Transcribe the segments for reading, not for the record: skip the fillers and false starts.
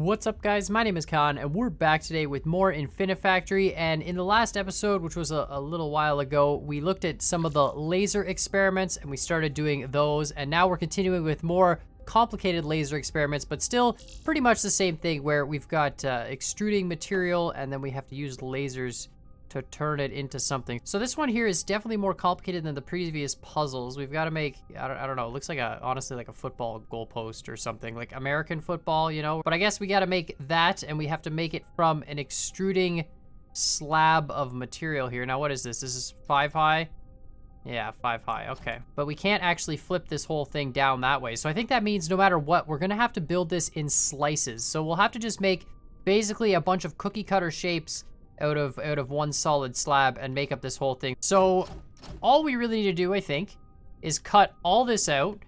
What's up, guys? My name is Khan, and we're back today with more Infinifactory. And in the last episode, which was a little while ago, we looked at some of the laser experiments and we started doing those. And now we're continuing with more complicated laser experiments, but still pretty much the same thing where we've got extruding material and then we have to use lasers to turn it into something. So this one here is definitely more complicated than the previous puzzles. We've got to make, I don't know, it looks like honestly like a football goalpost or something, like American football, you know? But I guess we got to make that, and we have to make it from an extruding slab of material here. Now, what is this? This is 5 high? Yeah, 5 high, okay. But we can't actually flip this whole thing down that way. So I think that means no matter what, we're gonna have to build this in slices. So we'll have to just make basically a bunch of cookie cutter shapes out of one solid slab and make up this whole thing. So all we really need to do, I think, is cut all this out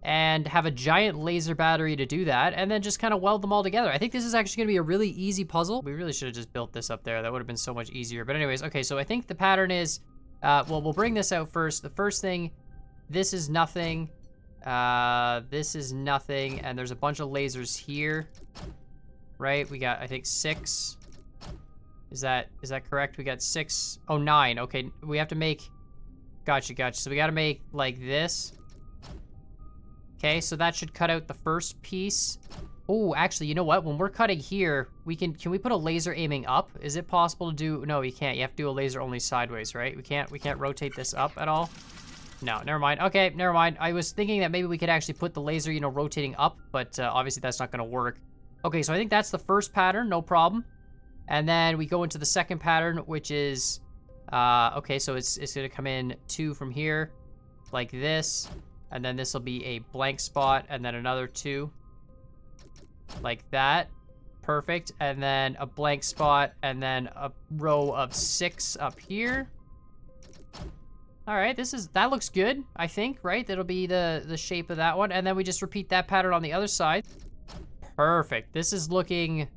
and have a giant laser battery to do that, and then just kind of weld them all together. I think this is actually gonna be a really easy puzzle. We really should have just built this up there. That would have been so much easier. But anyways, okay, so I think the pattern is, well, we'll bring this out first. The first thing, this is nothing. This is nothing, and there's a bunch of lasers here, right? We got, I think, 6. Is that correct? We got 6. Oh, 9. Okay, we have to make... Gotcha. So we got to make like this. Okay, so that should cut out the first piece. Oh, actually, you know what? When we're cutting here, can we put a laser aiming up? Is it possible to do... No, you can't. You have to do a laser only sideways, right? We can't rotate this up at all? No, never mind. Okay, never mind. I was thinking that maybe we could actually put the laser, you know, rotating up, but obviously that's not going to work. Okay, so I think that's the first pattern. No problem. And then we go into the second pattern, which is, okay, so it's gonna come in 2 from here, like this, and then this will be a blank spot, and then another 2, like that, perfect, and then a blank spot, and then a row of 6 up here. All right, that looks good, I think, right? That'll be the shape of that one, and then we just repeat that pattern on the other side. Perfect. This is looking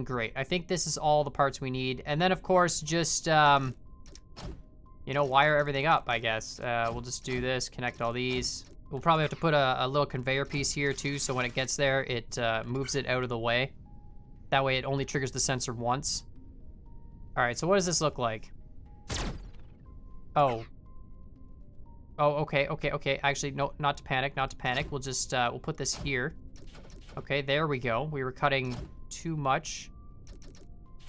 great. I think this is all the parts we need. And then, of course, just, you know, wire everything up, I guess. We'll just do this, connect all these. We'll probably have to put a little conveyor piece here, too, so when it gets there, it moves it out of the way. That way, it only triggers the sensor once. All right, so what does this look like? Oh, okay. Actually, no, not to panic. We'll just, we'll put this here. Okay, there we go. We were cutting too much.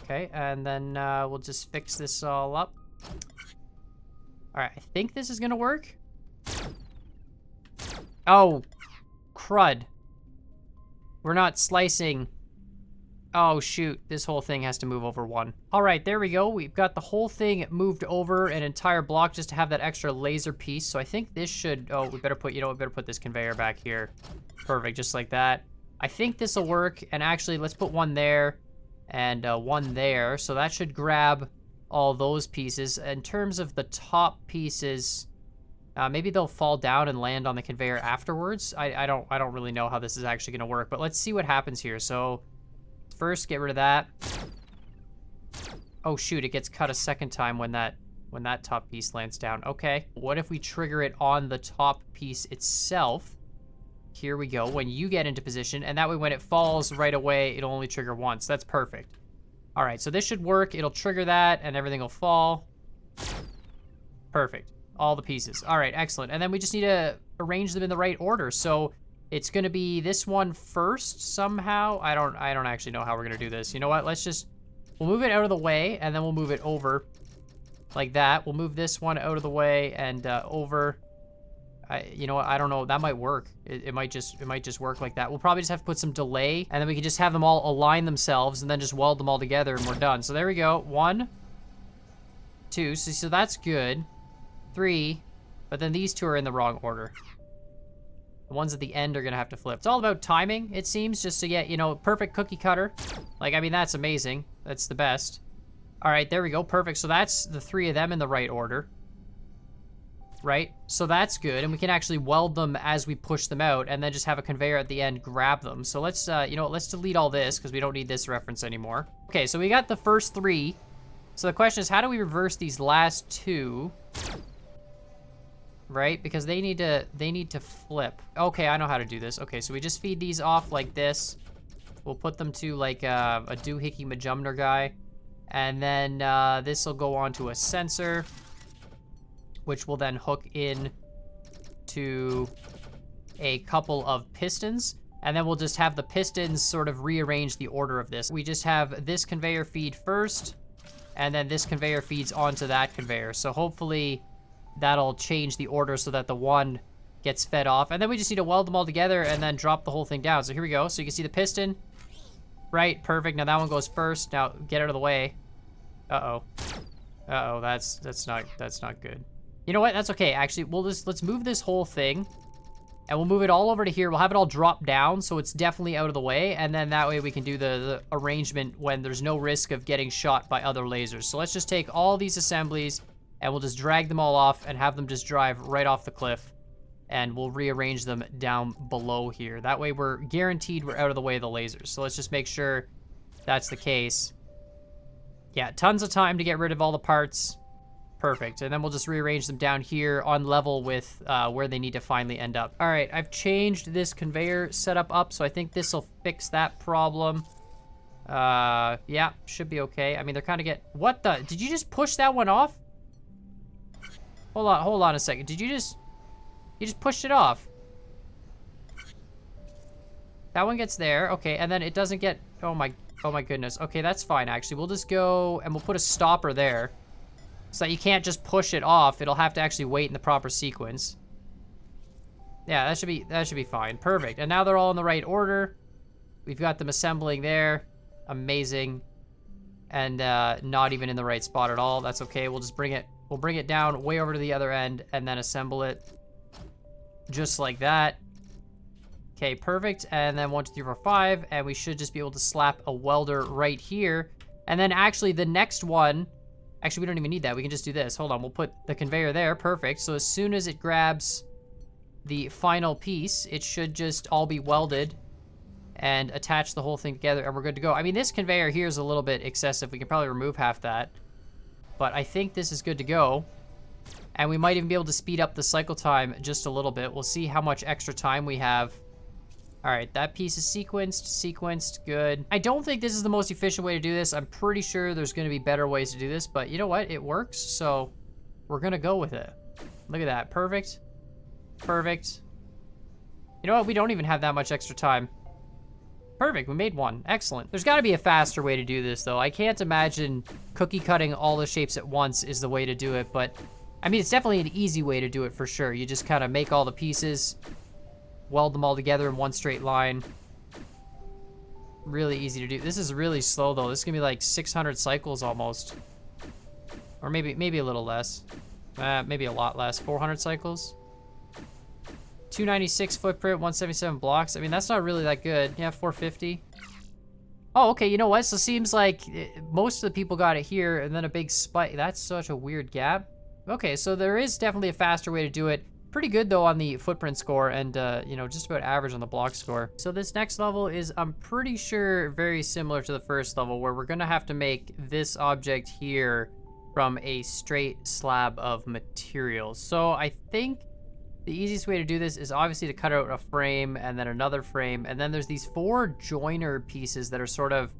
Okay, and then we'll just fix this all up. All right, I think this is gonna work. Oh, crud. We're not slicing. Oh, shoot. This whole thing has to move over 1. All right, there we go. We've got the whole thing moved over an entire block just to have that extra laser piece. So I think this should... Oh, we better put... You know, we better put this conveyor back here. Perfect, just like that. I think this will work, and actually, let's put 1 there and 1 there. So that should grab all those pieces. In terms of the top pieces, maybe they'll fall down and land on the conveyor afterwards. I don't really know how this is actually going to work, but let's see what happens here. So first, get rid of that. Oh shoot! It gets cut a second time when that top piece lands down. Okay. What if we trigger it on the top piece itself? Here we go, when you get into position, and that way when it falls right away, it'll only trigger once. That's perfect. All right, so this should work. It'll trigger that, and everything will fall. Perfect. All the pieces. All right, excellent. And then we just need to arrange them in the right order. So it's going to be this one first somehow. I don't actually know how we're going to do this. You know what? We'll move it out of the way, and then we'll move it over like that. We'll move this one out of the way and over. You know what? I don't know. That might work. It might just work like that. We'll probably just have to put some delay, and then we can just have them all align themselves, and then just weld them all together, and we're done. So there we go. 1, 2. So that's good. 3. But then these 2 are in the wrong order. The ones at the end are gonna have to flip. It's all about timing, it seems, just to get, you know, perfect cookie cutter. Like, I mean, that's amazing. That's the best. All right, there we go. Perfect. So that's the 3 of them in the right order. Right? So that's good, and we can actually weld them as we push them out, and then just have a conveyor at the end grab them. So let's, you know, let's delete all this, because we don't need this reference anymore. Okay, so we got the first 3. So the question is, how do we reverse these last 2? Right? Because they need to flip. Okay, I know how to do this. Okay, so we just feed these off like this. We'll put them to like a doohickey majumner guy. And then this will go onto a sensor, which will then hook in to a couple of pistons. And then we'll just have the pistons sort of rearrange the order of this. We just have this conveyor feed first, and then this conveyor feeds onto that conveyor. So hopefully that'll change the order so that the one gets fed off. And then we just need to weld them all together and then drop the whole thing down. So here we go. So you can see the piston. Right, perfect. Now that one goes first. Now get out of the way. Uh-oh. Uh-oh, that's not good. You know what? That's okay. Actually, let's move this whole thing. And we'll move it all over to here. We'll have it all drop down so it's definitely out of the way. And then that way we can do the arrangement when there's no risk of getting shot by other lasers. So let's just take all these assemblies and we'll just drag them all off and have them just drive right off the cliff. And we'll rearrange them down below here. That way we're guaranteed we're out of the way of the lasers. So let's just make sure that's the case. Yeah, tons of time to get rid of all the parts. Perfect. And then we'll just rearrange them down here on level with where they need to finally end up. All right, I've changed this conveyor setup up, so I think this will fix that problem. Yeah, should be okay. I mean, they're kind of what the? Did you just push that one off? Hold on a second. Did you just pushed it off? That one gets there. Okay, and then it doesn't get, oh my goodness. Okay, that's fine, actually. We'll just go, and we'll put a stopper there. So that you can't just push it off. It'll have to actually wait in the proper sequence. Yeah, that should be fine. Perfect. And now they're all in the right order. We've got them assembling there. Amazing. And not even in the right spot at all. That's okay. We'll bring it down way over to the other end and then assemble it just like that. Okay, perfect. And then 1, 2, 3, 4, 5, and we should just be able to slap a welder right here. And then actually the next one, actually we don't even need that. We can just do this. Hold on, we'll put the conveyor there. Perfect. So as soon as it grabs the final piece, it should just all be welded and attach the whole thing together, and we're good to go. I mean, this conveyor here is a little bit excessive. We can probably remove half that, but I think this is good to go. And we might even be able to speed up the cycle time just a little bit. We'll see how much extra time we have. All right, that piece is sequenced, good. I don't think this is the most efficient way to do this. I'm pretty sure there's gonna be better ways to do this, but you know what? It works, so we're gonna go with it. Look at that, perfect. Perfect. You know what? We don't even have that much extra time. Perfect, we made one, excellent. There's gotta be a faster way to do this though. I can't imagine cookie cutting all the shapes at once is the way to do it, but I mean, it's definitely an easy way to do it for sure. You just kind of make all the pieces, weld them all together in one straight line. Really easy to do. This is really slow though. This is gonna be like 600 cycles almost. Or maybe a little less. Maybe a lot less. 400 cycles. 296 footprint, 177 blocks. I mean, that's not really that good. Yeah, 450. Oh, okay, you know what? So it seems like most of the people got it here and then a big spike. That's such a weird gap. Okay, so there is definitely a faster way to do it. Pretty good though on the footprint score and you know, just about average on the block score. So this next level is, I'm pretty sure, very similar to the first level, where we're gonna have to make this object here from a straight slab of materials. So I think the easiest way to do this is obviously to cut out a frame and then another frame, and then there's these 4 joiner pieces that are sort of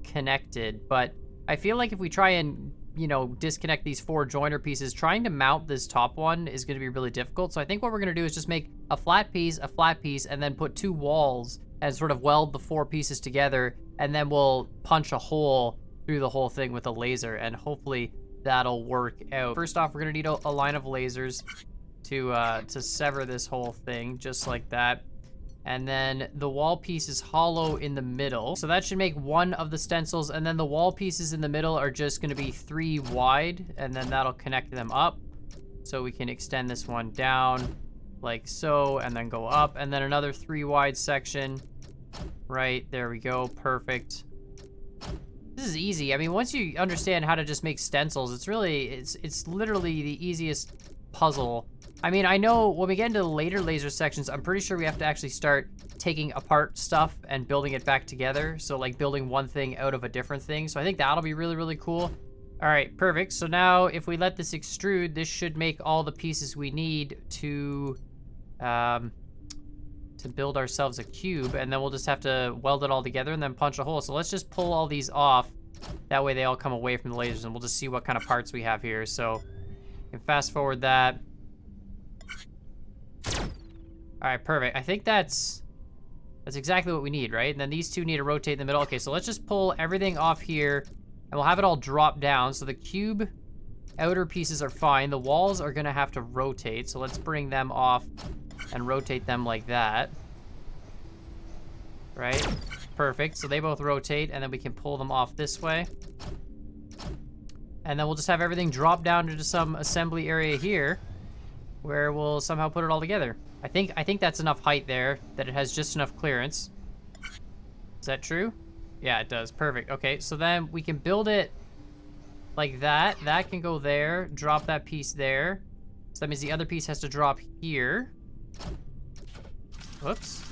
connected, but I feel like if we try and, you know, disconnect these 4 joiner pieces, trying to mount this top one is going to be really difficult. So I think what we're going to do is just make a flat piece, and then put 2 walls and sort of weld the 4 pieces together, and then we'll punch a hole through the whole thing with a laser, and hopefully that'll work out. First off, we're going to need a line of lasers to sever this whole thing, just like that. And then the wall piece is hollow in the middle. So that should make one of the stencils, and then the wall pieces in the middle are just gonna be 3 wide, and then that'll connect them up. So we can extend this one down like so, and then go up, and then another 3 wide section. Right, there we go, perfect. This is easy. I mean, once you understand how to just make stencils, it's literally the easiest puzzle. I mean, I know when we get into the later laser sections, I'm pretty sure we have to actually start taking apart stuff and building it back together. So like building one thing out of a different thing. So I think that'll be really, really cool. All right, perfect. So now if we let this extrude, this should make all the pieces we need to to build ourselves a cube, and then we'll just have to weld it all together and then punch a hole. So let's just pull all these off. That way they all come away from the lasers, and we'll just see what kind of parts we have here. So you can fast forward that. All right, perfect. I think that's exactly what we need, right? And then these two need to rotate in the middle. Okay, so let's just pull everything off here, and we'll have it all drop down. So the cube outer pieces are fine. The walls are gonna have to rotate, so let's bring them off and rotate them like that. Right? Perfect. So they both rotate, and then we can pull them off this way. And then we'll just have everything drop down into some assembly area here, where we'll somehow put it all together. I think that's enough height there, that it has just enough clearance. Is that true? Yeah, it does. Perfect. Okay, so then we can build it like that. That can go there. Drop that piece there. So that means the other piece has to drop here. Whoops.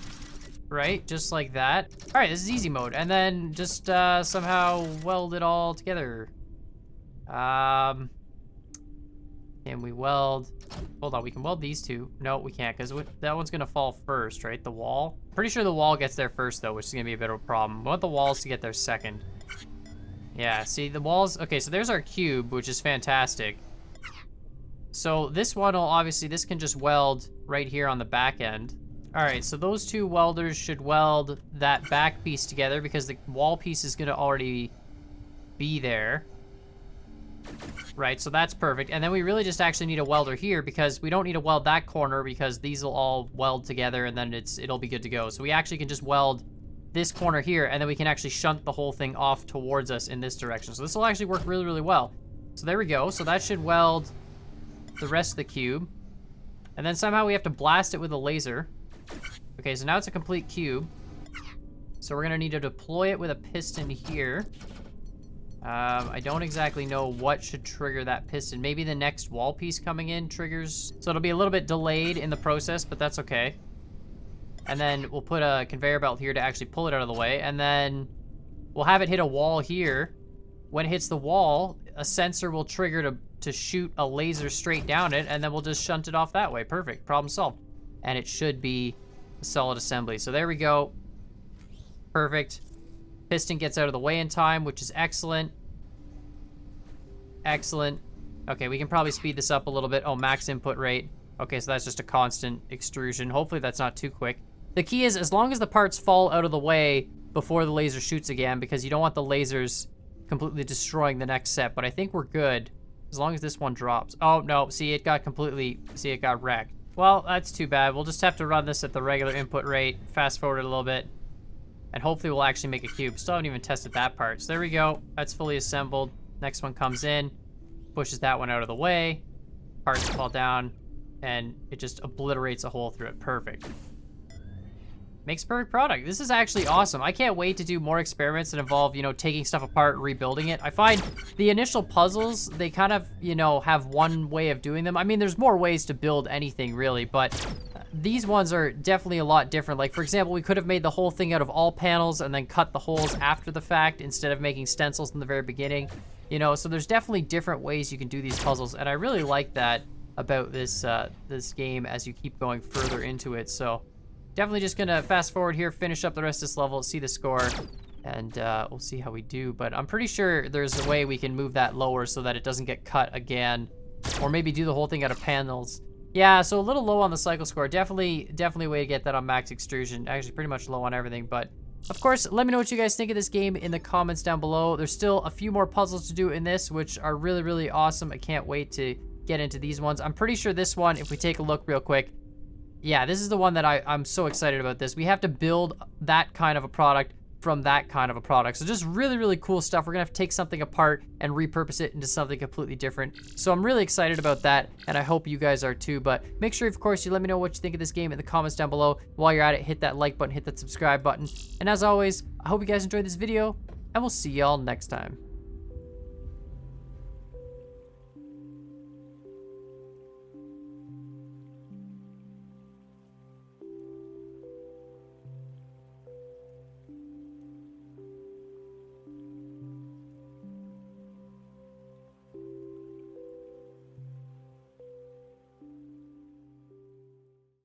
Right, just like that. All right, this is easy mode. And then just somehow weld it all together. Can we weld? Hold on, we can weld these two. No, we can't, because that one's gonna fall first, right? The wall. Pretty sure the wall gets there first, though, which is gonna be a bit of a problem. We want the walls to get there second. Yeah, see, the walls... Okay, so there's our cube, which is fantastic. So this one will obviously... This can just weld right here on the back end. All right, so those two welders should weld that back piece together because the wall piece is gonna already be there. Right, so that's perfect. And then we really just actually need a welder here because we don't need to weld that corner because these will all weld together and then it'll be good to go. So we actually can just weld this corner here and then we can actually shunt the whole thing off towards us in this direction. So this will actually work really, really well. So there we go. So that should weld the rest of the cube. And then somehow we have to blast it with a laser. Okay, so now it's a complete cube. So we're gonna need to deploy it with a piston here. I don't exactly know what should trigger that piston. Maybe the next wall piece coming in triggers. So it'll be a little bit delayed in the process, but that's okay. And then we'll put a conveyor belt here to actually pull it out of the way. And then we'll have it hit a wall here. When it hits the wall, a sensor will trigger to shoot a laser straight down it, and then we'll just shunt it off that way. Perfect, problem solved. And it should be a solid assembly. So there we go. Perfect. Piston gets out of the way in time, which is excellent. Excellent. Okay, we can probably speed this up a little bit. Oh, max input rate. Okay, so that's just a constant extrusion. Hopefully that's not too quick. The key is as long as the parts fall out of the way before the laser shoots again, because you don't want the lasers completely destroying the next set, but I think we're good as long as this one drops. Oh, no, see, it got wrecked. Well, that's too bad. We'll just have to run this at the regular input rate, fast forward it a little bit, and hopefully we'll actually make a cube. Still haven't even tested that part. So there we go. That's fully assembled. Next one comes in, pushes that one out of the way. Parts fall down, and it just obliterates a hole through it. Perfect. Makes a perfect product. This is actually awesome. I can't wait to do more experiments that involve, you know, taking stuff apart and rebuilding it. I find the initial puzzles, they kind of, you know, have one way of doing them. I mean, there's more ways to build anything, really, but these ones are definitely a lot different. Like, for example, we could have made the whole thing out of all panels and then cut the holes after the fact instead of making stencils in the very beginning. You know, so there's definitely different ways you can do these puzzles, and I really like that about this this game as you keep going further into it. So definitely just gonna fast forward here, finish up the rest of this level, see the score, and we'll see how we do. But I'm pretty sure there's a way we can move that lower so that it doesn't get cut again, or maybe do the whole thing out of panels. Yeah, so a little low on the cycle score. Definitely a way to get that on max extrusion. Actually, pretty much low on everything, but of course, let me know what you guys think of this game in the comments down below. There's still a few more puzzles to do in this, which are really, really awesome. I can't wait to get into these ones. I'm pretty sure this one, if we take a look real quick, yeah, this is the one that I'm so excited about this. We have to build that kind of a product from that kind of a product. So just really, really cool stuff. We're gonna have to take something apart and repurpose it into something completely different. So I'm really excited about that, and I hope you guys are too. But make sure, of course, you let me know what you think of this game in the comments down below. While you're at it, hit that like button, hit that subscribe button. And as always, I hope you guys enjoyed this video, and we'll see y'all next time.